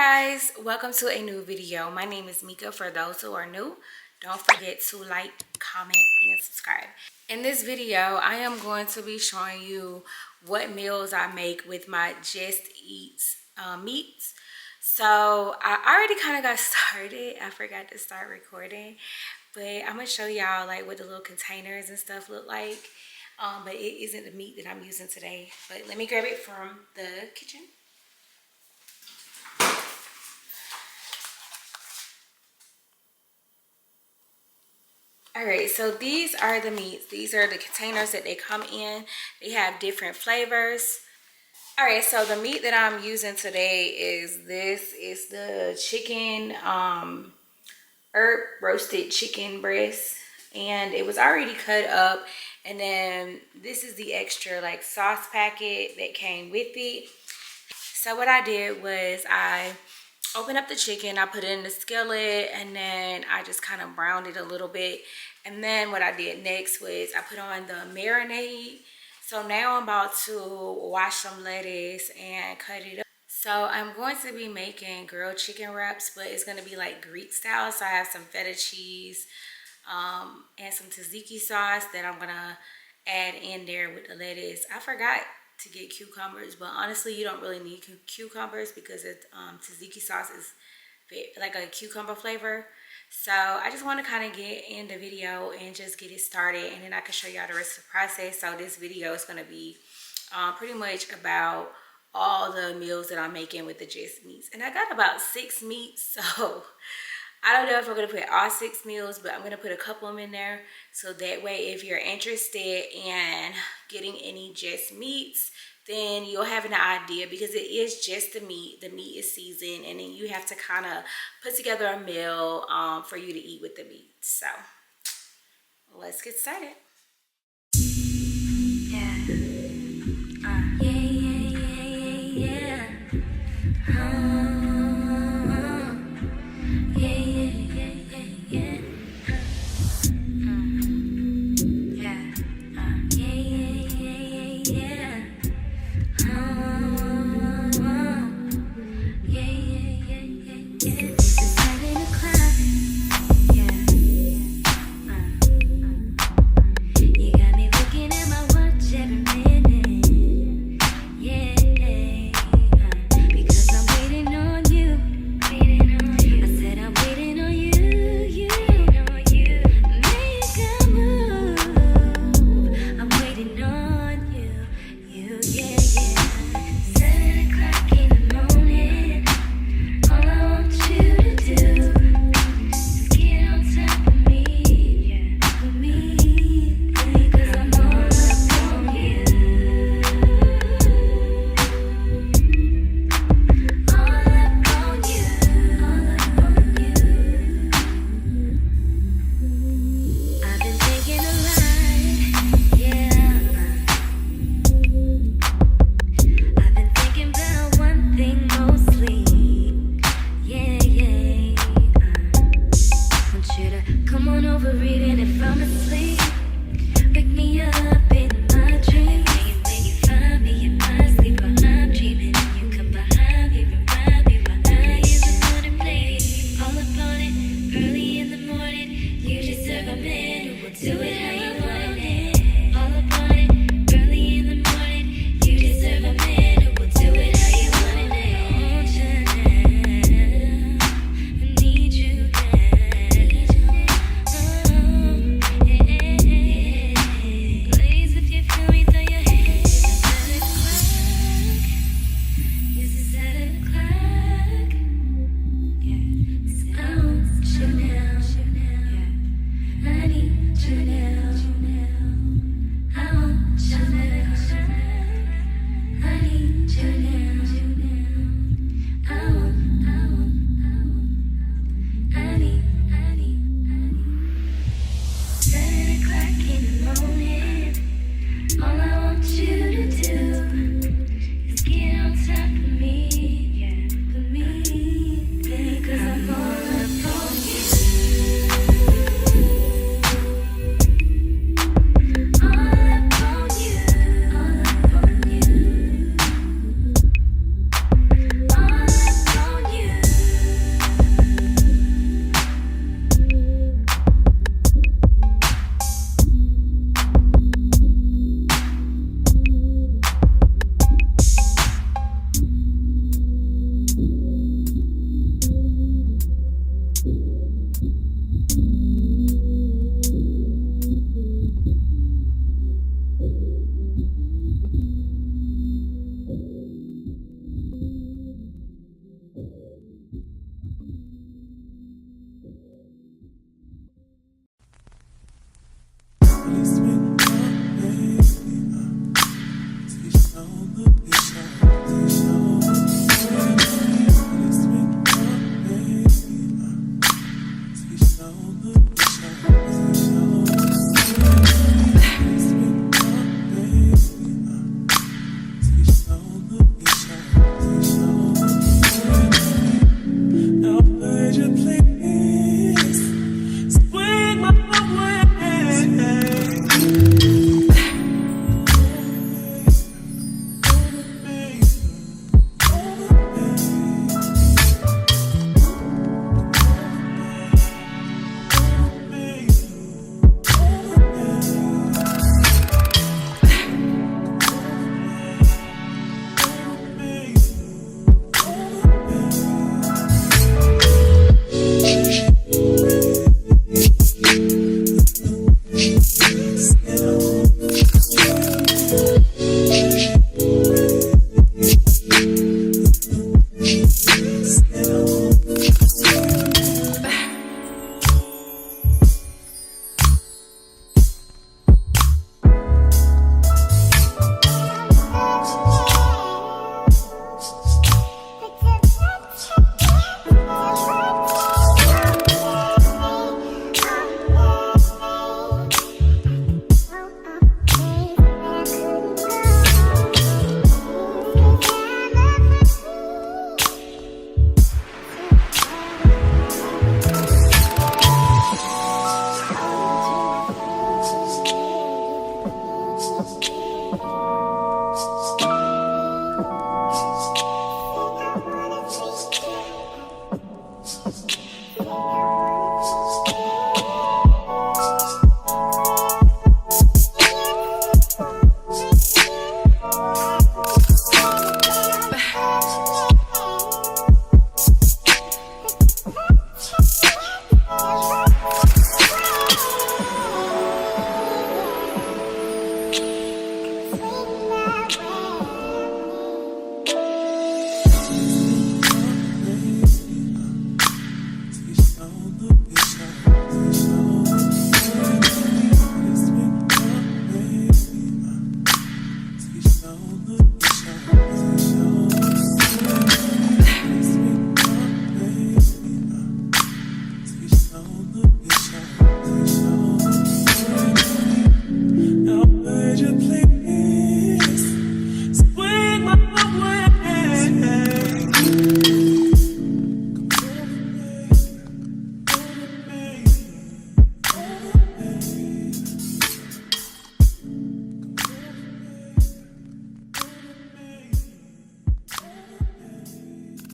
Guys, welcome to a new video. My name is Mika. For those who are new, don't forget to like, comment, and subscribe. In this video, I am going to be showing you what meals I make with my Just Eats meats. So I already kind of got started. I forgot to start recording, but I'm gonna show y'all like what the little containers and stuff look like. But it isn't the meat that I'm using today. But let me grab it from the kitchen. Alright, so these are the meats. These are the containers that they come in. They have different flavors. Alright, so the meat that I'm using today is the chicken, herb roasted chicken breast. And it was already cut up. And then this is the extra like sauce packet that came with it. So what I did was I opened up the chicken, I put it in the skillet, and then I just kind of browned it a little bit. And then what I did next was I put on the marinade. So now I'm about to wash some lettuce and cut it up. So I'm going to be making grilled chicken wraps, but it's going to be like Greek style. So I have some feta cheese and some tzatziki sauce that I'm going to add in there with the lettuce. I forgot to get cucumbers, but honestly you don't really need cucumbers because it's tzatziki sauce is like a cucumber flavor. So I just want to kind of get in the video and just get it started, and then I can show y'all the rest of the process. So this video is going to be pretty much about all the meals that I'm making with the Just meats, and I got about 6 meats, so I don't know if I'm going to put all 6 meals, but I'm going to put a couple of them in there. So that way, if you're interested in getting any Just meats, then you'll have an idea, because it is just the meat. The meat is seasoned, and then you have to kind of put together a meal for you to eat with the meat. So let's get started.